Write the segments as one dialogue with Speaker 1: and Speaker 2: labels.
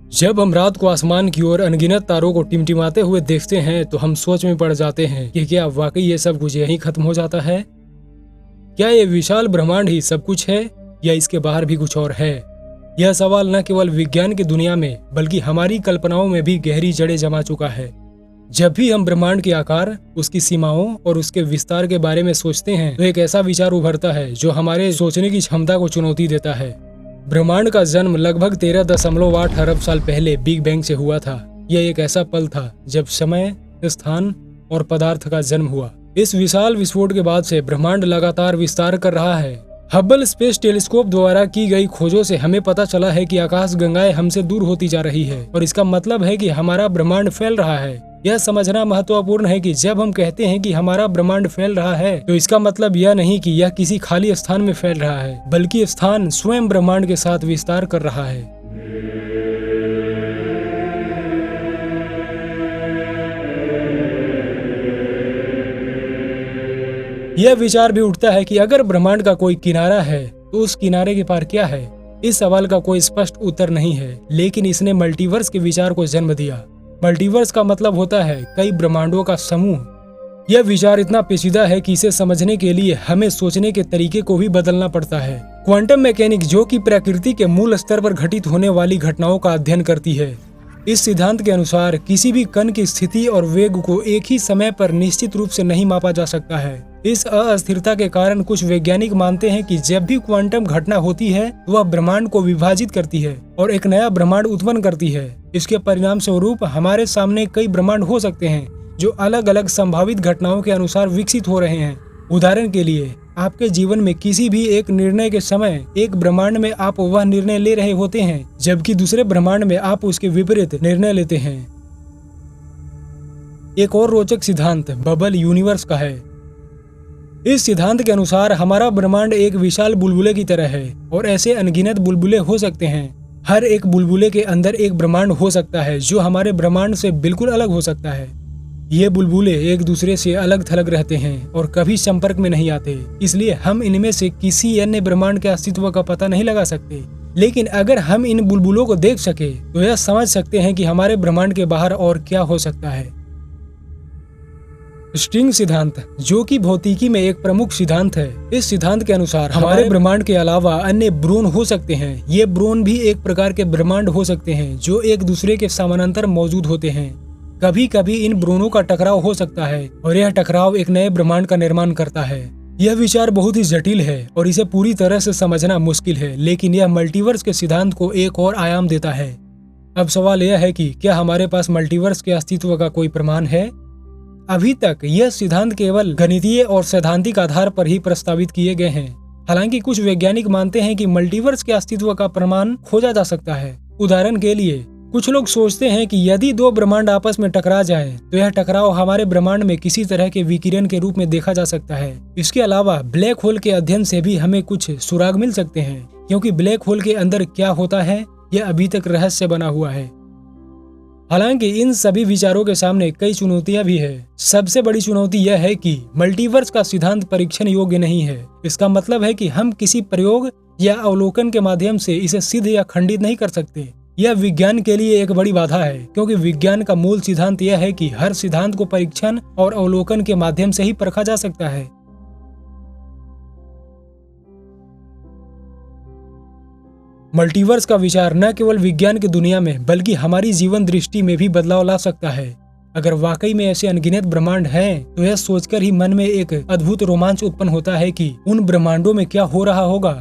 Speaker 1: जब हम रात को आसमान की ओर अनगिनत तारों को टिमटिमाते हुए देखते हैं तो हम सोच में पड़ जाते हैं कि क्या वाकई ये सब कुछ यहीं खत्म हो जाता है। क्या ये विशाल ब्रह्मांड ही सब कुछ है या इसके बाहर भी कुछ और है। यह सवाल न केवल विज्ञान की दुनिया में बल्कि हमारी कल्पनाओं में भी गहरी जड़ें जमा चुका है। जब भी हम ब्रह्मांड के आकार, उसकी सीमाओं और उसके विस्तार के बारे में सोचते हैं तो एक ऐसा विचार उभरता है जो हमारे सोचने की क्षमता को चुनौती देता है। ब्रह्मांड का जन्म लगभग 13.8 अरब साल पहले बिग बैंग से हुआ था। यह एक ऐसा पल था जब समय, स्थान और पदार्थ का जन्म हुआ। इस विशाल विस्फोट के बाद से ब्रह्मांड लगातार विस्तार कर रहा है। हब्बल स्पेस टेलीस्कोप द्वारा की गई खोजों से हमें पता चला है कि आकाश गंगाएं हमसे दूर होती जा रही है और इसका मतलब है कि हमारा ब्रह्मांड फैल रहा है। यह समझना महत्वपूर्ण है कि जब हम कहते हैं कि हमारा ब्रह्मांड फैल रहा है तो इसका मतलब यह नहीं कि यह किसी खाली स्थान में फैल रहा है, बल्कि स्थान स्वयं ब्रह्मांड के साथ विस्तार कर रहा है। यह विचार भी उठता है कि अगर ब्रह्मांड का कोई किनारा है तो उस किनारे के पार क्या है। इस सवाल का कोई स्पष्ट उत्तर नहीं है, लेकिन इसने मल्टीवर्स के विचार को जन्म दिया। मल्टीवर्स का मतलब होता है कई ब्रह्मांडों का समूह। यह विचार इतना पेचीदा है कि इसे समझने के लिए हमें सोचने के तरीके को भी बदलना पड़ता है। क्वांटम मैकेनिक्स, जो कि प्रकृति के मूल स्तर पर घटित होने वाली घटनाओं का अध्ययन करती है, इस सिद्धांत के अनुसार किसी भी कण की स्थिति और वेग को एक ही समय पर निश्चित रूप से नहीं मापा जा सकता है। इस अस्थिरता के कारण कुछ वैज्ञानिक मानते हैं कि जब भी क्वांटम घटना होती है तो वह ब्रह्मांड को विभाजित करती है और एक नया ब्रह्मांड उत्पन्न करती है। इसके परिणाम स्वरूप हमारे सामने कई ब्रह्मांड हो सकते हैं जो अलग अलग संभावित घटनाओं के अनुसार विकसित हो रहे हैं। उदाहरण के लिए, आपके जीवन में किसी भी एक निर्णय के समय एक ब्रह्मांड में आप वह निर्णय ले रहे होते हैं, जबकि दूसरे ब्रह्मांड में आप उसके विपरीत निर्णय लेते हैं। एक और रोचक सिद्धांत बबल यूनिवर्स का है। इस सिद्धांत के अनुसार हमारा ब्रह्मांड एक विशाल बुलबुले की तरह है और ऐसे अनगिनत बुलबुले हो सकते हैं। हर एक बुलबुले के अंदर एक ब्रह्मांड हो सकता है जो हमारे ब्रह्मांड से बिल्कुल अलग हो सकता है। ये बुलबुले एक दूसरे से अलग थलग रहते हैं और कभी संपर्क में नहीं आते, इसलिए हम इनमें से किसी अन्य ब्रह्मांड के अस्तित्व का पता नहीं लगा सकते। लेकिन अगर हम इन बुलबुलों को देख सके तो यह समझ सकते हैं कि हमारे ब्रह्मांड के बाहर और क्या हो सकता है। स्ट्रिंग सिद्धांत, जो कि भौतिकी में एक प्रमुख सिद्धांत है, इस सिद्धांत के अनुसार हमारे ब्रह्मांड के अलावा अन्य ब्रोन हो सकते हैं। ये ब्रोन भी एक प्रकार के ब्रह्मांड हो सकते हैं जो एक दूसरे के समानांतर मौजूद होते हैं। कभी कभी इन ब्रोनों का टकराव हो सकता है और यह टकराव एक नए ब्रह्मांड का निर्माण करता है। यह विचार बहुत ही जटिल है और इसे पूरी तरह से समझना मुश्किल है, लेकिन यह मल्टीवर्स के सिद्धांत को एक और आयाम देता है। अब सवाल यह है कि क्या हमारे पास मल्टीवर्स के अस्तित्व का कोई प्रमाण है? अभी तक यह सिद्धांत केवल गणितीय और सैद्धांतिक आधार पर ही प्रस्तावित किए गए हैं। हालांकि कुछ वैज्ञानिक मानते हैं कि मल्टीवर्स के अस्तित्व का प्रमाण खोजा जा सकता है। उदाहरण के लिए, कुछ लोग सोचते हैं कि यदि दो ब्रह्मांड आपस में टकरा जाएं, तो यह टकराव हमारे ब्रह्मांड में किसी तरह के विकिरण के रूप में देखा जा सकता है। इसके अलावा ब्लैक होल के अध्ययन से भी हमें कुछ सुराग मिल सकते हैं, क्योंकि ब्लैक होल के अंदर क्या होता है यह अभी तक रहस्य बना हुआ है। हालांकि इन सभी विचारों के सामने कई चुनौतियां भी है। सबसे बड़ी चुनौती यह है कि मल्टीवर्स का सिद्धांत परीक्षण योग्य नहीं है। इसका मतलब है कि हम किसी प्रयोग या अवलोकन के माध्यम से इसे सिद्ध या खंडित नहीं कर सकते। यह विज्ञान के लिए एक बड़ी बाधा है, क्योंकि विज्ञान का मूल सिद्धांत यह है कि हर सिद्धांत को परीक्षण और अवलोकन के माध्यम से ही परखा जा सकता है। मल्टीवर्स का विचार न केवल विज्ञान की दुनिया में बल्कि हमारी जीवन दृष्टि में भी बदलाव ला सकता है। अगर वाकई में ऐसे अनगिनत ब्रह्मांड हैं, तो यह सोचकर ही मन में एक अद्भुत रोमांच उत्पन्न होता है कि उन ब्रह्मांडों में क्या हो रहा होगा।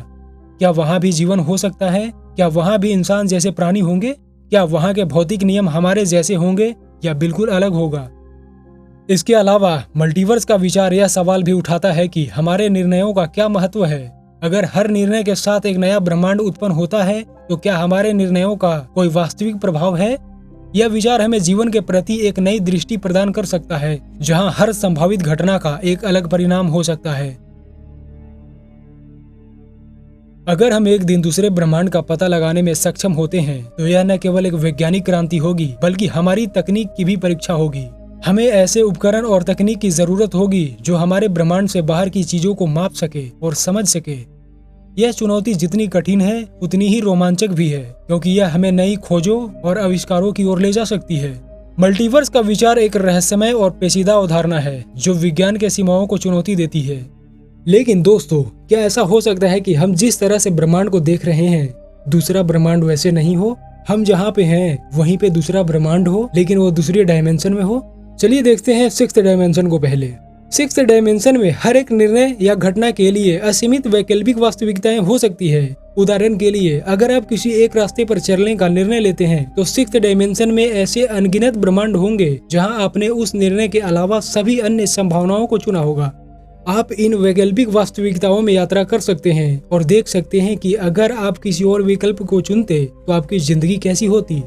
Speaker 1: क्या वहाँ भी जीवन हो सकता है? क्या वहाँ भी इंसान जैसे प्राणी होंगे? क्या वहाँ के भौतिक नियम हमारे जैसे होंगे या बिल्कुल अलग होगा? इसके अलावा मल्टीवर्स का विचार यह सवाल भी उठाता है कि हमारे निर्णयों का क्या महत्व है। अगर हर निर्णय के साथ एक नया ब्रह्मांड उत्पन्न होता है, तो क्या हमारे निर्णयों का कोई वास्तविक प्रभाव है? यह विचार हमें जीवन के प्रति एक नई दृष्टि प्रदान कर सकता है, जहाँ हर संभावित घटना का एक अलग परिणाम हो सकता है। अगर हम एक दिन दूसरे ब्रह्मांड का पता लगाने में सक्षम होते हैं, तो यह न केवल एक वैज्ञानिक क्रांति होगी, बल्कि हमारी तकनीक की भी परीक्षा होगी। हमें ऐसे उपकरण और तकनीक की जरूरत होगी जो हमारे ब्रह्मांड से बाहर की चीजों को माप सके और समझ सके। यह चुनौती जितनी कठिन है उतनी ही रोमांचक भी है, क्योंकि यह हमें नई खोजों और आविष्कारों की ओर ले जा सकती है। मल्टीवर्स का विचार एक रहस्यमय और पेचीदा अवधारणा है जो विज्ञान के सीमाओं को चुनौती देती है। लेकिन दोस्तों, क्या ऐसा हो सकता है कि हम जिस तरह से ब्रह्मांड को देख रहे हैं दूसरा ब्रह्मांड वैसे नहीं हो? हम जहाँ पे हैं वहीं पे दूसरा ब्रह्मांड हो, लेकिन वो दूसरे डायमेंशन में हो। चलिए देखते हैं सिक्स्थ डायमेंशन को। पहले सिक्स्थ डायमेंशन में हर एक निर्णय या घटना के लिए असीमित वैकल्पिक वास्तविकताएं हो सकती है। उदाहरण के लिए, अगर आप किसी एक रास्ते पर चलने का निर्णय लेते हैं तो सिक्स्थ डायमेंशन में ऐसे अनगिनत ब्रह्मांड होंगे जहां आपने उस निर्णय के अलावा सभी अन्य संभावनाओं को चुना होगा। आप इन वैकल्पिक वास्तविकताओं में यात्रा कर सकते हैं और देख सकते हैं कि अगर आप किसी और विकल्प को चुनते तो आपकी जिंदगी कैसी होती।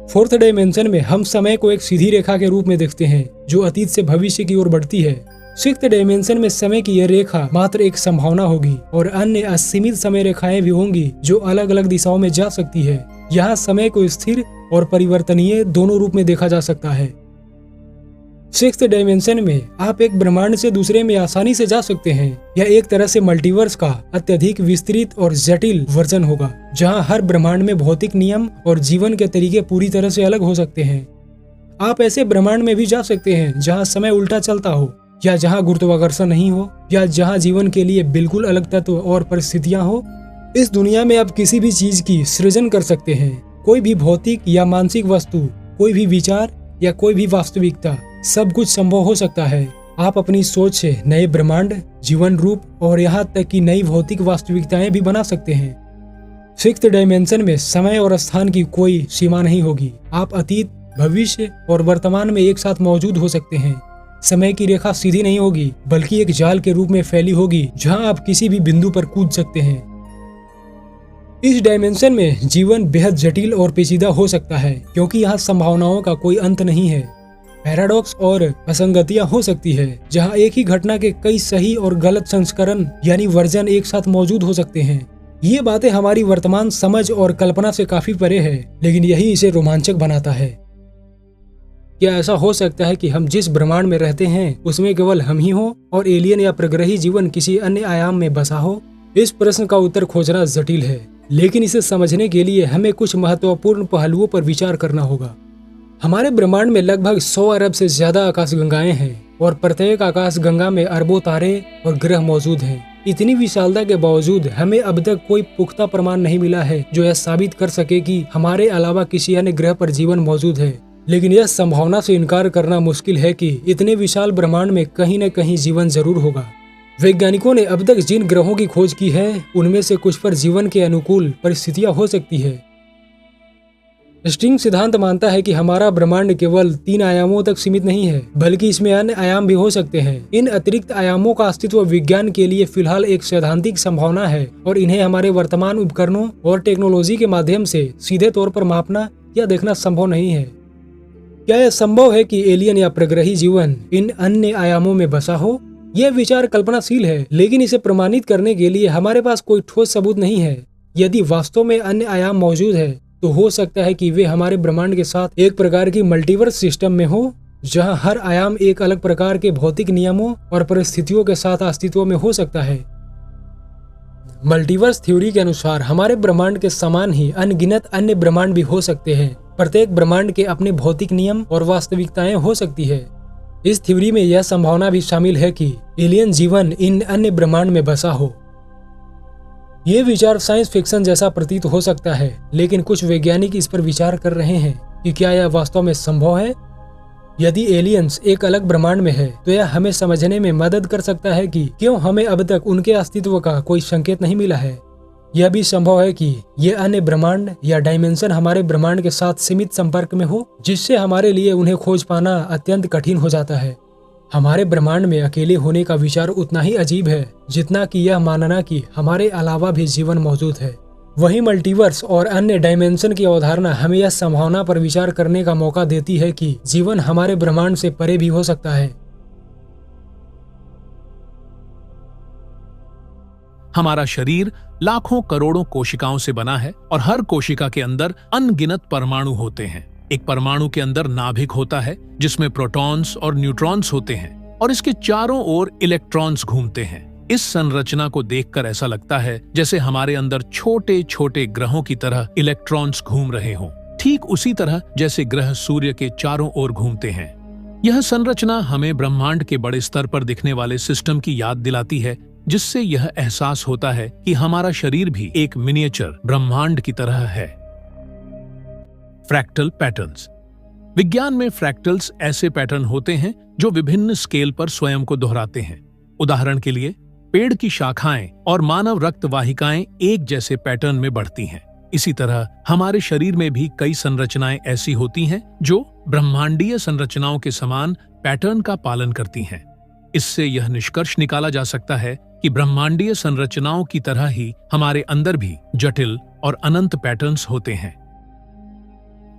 Speaker 1: फोर्थ डायमेंशन में हम समय को एक सीधी रेखा के रूप में देखते हैं जो अतीत से भविष्य की ओर बढ़ती है। सिक्स्थ डायमेंशन में समय की यह रेखा मात्र एक संभावना होगी और अन्य असीमित समय रेखाएं भी होंगी जो अलग अलग दिशाओं में जा सकती है। यहाँ समय को स्थिर और परिवर्तनीय दोनों रूप में देखा जा सकता है। सिक्स्थ डायमेंशन में आप एक ब्रह्मांड से दूसरे में आसानी से जा सकते हैं। यह एक तरह से मल्टीवर्स का अत्यधिक विस्तृत और जटिल वर्जन होगा, जहां हर ब्रह्मांड में भौतिक नियम और जीवन के तरीके पूरी तरह से अलग हो सकते हैं। आप ऐसे ब्रह्मांड में भी जा सकते हैं जहां समय उल्टा चलता हो, या जहां गुरुत्वाकर्षण नहीं हो, या जहां जीवन के लिए बिल्कुल अलग तत्व और परिस्थितियां हो। इस दुनिया में आप किसी भी चीज की सृजन कर सकते हैं। कोई भी भौतिक या मानसिक वस्तु, कोई भी विचार या कोई भी वास्तविकता, सब कुछ संभव हो सकता है। आप अपनी सोच से नए ब्रह्मांड, जीवन रूप और यहाँ तक कि नई भौतिक वास्तविकताएं भी बना सकते हैं। सिक्स्थ डायमेंशन में समय और स्थान की कोई सीमा नहीं होगी। आप अतीत, भविष्य और वर्तमान में एक साथ मौजूद हो सकते हैं। समय की रेखा सीधी नहीं होगी, बल्कि एक जाल के रूप में फैली होगी जहाँ आप किसी भी बिंदु पर कूद सकते हैं। इस डायमेंशन में जीवन बेहद जटिल और पेचीदा हो सकता है, क्योंकि यहाँ संभावनाओं का कोई अंत नहीं है। पैराडॉक्स और असंगतियां हो सकती है, जहां एक ही घटना के कई सही और गलत संस्करण यानी वर्जन एक साथ मौजूद हो सकते हैं। ये बातें हमारी वर्तमान समझ और कल्पना से काफी परे है, लेकिन यही इसे रोमांचक बनाता है। क्या ऐसा हो सकता है कि हम जिस ब्रह्मांड में रहते हैं उसमें केवल हम ही हो और एलियन या प्रग्रही जीवन किसी अन्य आयाम में बसा हो? इस प्रश्न का उत्तर खोजना जटिल है, लेकिन इसे समझने के लिए हमें कुछ महत्वपूर्ण पहलुओं पर विचार करना होगा। हमारे ब्रह्मांड में लगभग 100 अरब से ज्यादा आकाशगंगाएं हैं और प्रत्येक आकाशगंगा में अरबों तारे और ग्रह मौजूद हैं। इतनी विशालता के बावजूद हमें अब तक कोई पुख्ता प्रमाण नहीं मिला है जो यह साबित कर सके कि हमारे अलावा किसी अन्य ग्रह पर जीवन मौजूद है। लेकिन यह संभावना से इनकार करना मुश्किल है कि इतने विशाल ब्रह्मांड में कहीं न कहीं जीवन जरूर होगा। वैज्ञानिकों ने अब तक जिन ग्रहों की खोज की है उनमें से कुछ पर जीवन के अनुकूल परिस्थितियां हो सकती है। स्ट्रिंग सिद्धांत मानता है कि हमारा ब्रह्मांड केवल 3 आयामों तक सीमित नहीं है, बल्कि इसमें अन्य आयाम भी हो सकते हैं। इन अतिरिक्त आयामों का अस्तित्व विज्ञान के लिए फिलहाल एक सैद्धांतिक संभावना है और इन्हें हमारे वर्तमान उपकरणों और टेक्नोलॉजी के माध्यम से सीधे तौर पर मापना या देखना संभव नहीं है। क्या यह संभव है कि एलियन या प्रग्रही जीवन इन अन्य आयामों में बसा हो? यह विचार कल्पनाशील है, लेकिन इसे प्रमाणित करने के लिए हमारे पास कोई ठोस सबूत नहीं है। यदि वास्तव में अन्य आयाम मौजूद है तो हो सकता है कि वे हमारे ब्रह्मांड के साथ एक प्रकार की मल्टीवर्स सिस्टम में हो, जहां हर आयाम एक अलग प्रकार के भौतिक नियमों और परिस्थितियों के साथ अस्तित्व में हो सकता है। मल्टीवर्स थ्योरी के अनुसार हमारे ब्रह्मांड के समान ही अनगिनत अन्य ब्रह्मांड भी हो सकते हैं। प्रत्येक ब्रह्मांड के अपने भौतिक नियम और वास्तविकताएं हो सकती है। इस थ्योरी में यह संभावना भी शामिल है कि एलियन जीवन इन अन्य ब्रह्मांड में बसा हो। ये विचार साइंस फिक्शन जैसा प्रतीत हो सकता है, लेकिन कुछ वैज्ञानिक इस पर विचार कर रहे हैं कि क्या यह वास्तव में संभव है। यदि एलियंस एक अलग ब्रह्मांड में है तो यह हमें समझने में मदद कर सकता है कि क्यों हमें अब तक उनके अस्तित्व का कोई संकेत नहीं मिला है। यह भी संभव है कि ये अन्य ब्रह्मांड या डायमेंशन हमारे ब्रह्मांड के साथ सीमित संपर्क में हो, जिससे हमारे लिए उन्हें खोज पाना अत्यंत कठिन हो जाता है। हमारे ब्रह्मांड में अकेले होने का विचार उतना ही अजीब है जितना कि यह मानना कि हमारे अलावा भी जीवन मौजूद है। वहीं मल्टीवर्स और अन्य डायमेंशन की अवधारणा हमें यह संभावना पर विचार करने का मौका देती है कि जीवन हमारे ब्रह्मांड से परे भी हो सकता है।
Speaker 2: हमारा शरीर लाखों करोड़ों कोशिकाओं से बना है और हर कोशिका के अंदर अनगिनत परमाणु होते हैं। एक परमाणु के अंदर नाभिक होता है जिसमें प्रोटॉन्स और न्यूट्रॉन्स होते हैं और इसके चारों ओर इलेक्ट्रॉन्स घूमते हैं। इस संरचना को देखकर ऐसा लगता है जैसे हमारे अंदर छोटे छोटे ग्रहों की तरह इलेक्ट्रॉन्स घूम रहे हों, ठीक उसी तरह जैसे ग्रह सूर्य के चारों ओर घूमते हैं। यह संरचना हमें ब्रह्मांड के बड़े स्तर पर दिखने वाले सिस्टम की याद दिलाती है, जिससे यह एहसास होता है कि हमारा शरीर भी एक मिनिएचर ब्रह्मांड की तरह है। Fractal patterns. विज्ञान में फ्रैक्टल्स ऐसे पैटर्न होते हैं जो विभिन्न स्केल पर स्वयं को दोहराते हैं। उदाहरण के लिए, पेड़ की शाखाएं और मानव रक्त वाहिकाएं एक जैसे पैटर्न में बढ़ती हैं। इसी तरह हमारे शरीर में भी कई संरचनाएं ऐसी होती हैं जो ब्रह्मांडीय संरचनाओं के समान पैटर्न का पालन करती हैं। इससे यह निष्कर्ष निकाला जा सकता है कि ब्रह्मांडीय संरचनाओं की तरह ही हमारे अंदर भी जटिल और अनंत पैटर्न्स होते हैं।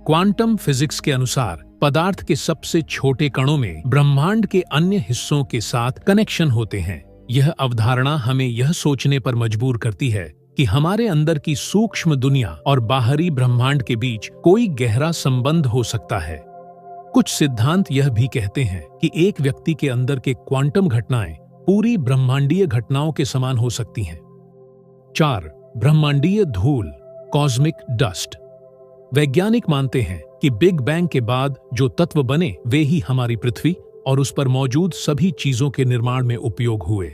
Speaker 2: क्वांटम फिजिक्स के अनुसार पदार्थ के सबसे छोटे कणों में ब्रह्मांड के अन्य हिस्सों के साथ कनेक्शन होते हैं। यह अवधारणा हमें यह सोचने पर मजबूर करती है कि हमारे अंदर की सूक्ष्म दुनिया और बाहरी ब्रह्मांड के बीच कोई गहरा संबंध हो सकता है। कुछ सिद्धांत यह भी कहते हैं कि एक व्यक्ति के अंदर के क्वांटम घटनाएं पूरी ब्रह्मांडीय घटनाओं के समान हो सकती हैं। 4. ब्रह्मांडीय धूल, कॉस्मिक डस्ट। वैज्ञानिक मानते हैं कि बिग बैंग के बाद जो तत्व बने वे ही हमारी पृथ्वी और उस पर मौजूद सभी चीजों के निर्माण में उपयोग हुए।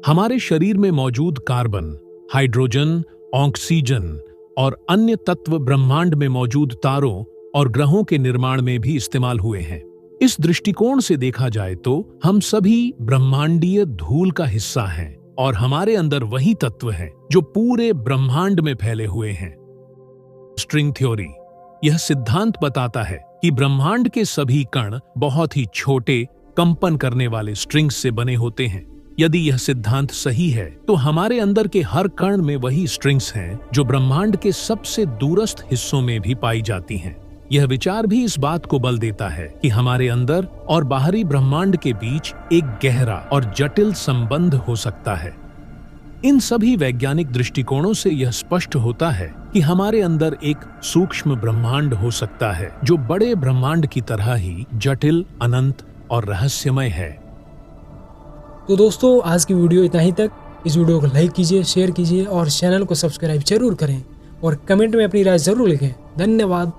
Speaker 2: हमारे शरीर में मौजूद कार्बन, हाइड्रोजन, ऑक्सीजन और अन्य तत्व ब्रह्मांड में मौजूद तारों और ग्रहों के निर्माण में भी इस्तेमाल हुए हैं। इस दृष्टिकोण से देखा जाए तो हम सभी ब्रह्मांडीय धूल का हिस्सा हैं और हमारे अंदर वही तत्व हैं जो पूरे ब्रह्मांड में फैले हुए हैं। String theory. यह सिद्धांत बताता है कि ब्रह्मांड के सभी कण बहुत ही छोटे, कंपन करने वाले स्ट्रिंग्स से बने होते हैं। यदि यह सिद्धांत सही है तो हमारे अंदर के हर कण में वही स्ट्रिंग्स हैं जो ब्रह्मांड के सबसे दूरस्थ हिस्सों में भी पाई जाती हैं। यह विचार भी इस बात को बल देता है कि हमारे अंदर और बाहरी ब्रह्मांड के बीच एक गहरा और जटिल संबंध हो सकता है। इन सभी वैज्ञानिक दृष्टिकोणों से यह स्पष्ट होता है कि हमारे अंदर एक सूक्ष्म ब्रह्मांड हो सकता है जो बड़े ब्रह्मांड की तरह ही जटिल, अनंत और रहस्यमय है।
Speaker 1: तो दोस्तों, आज की वीडियो इतना ही तक। इस वीडियो को लाइक कीजिए, शेयर कीजिए और चैनल को सब्सक्राइब जरूर करें और कमेंट में अपनी राय जरूर लिखें। धन्यवाद।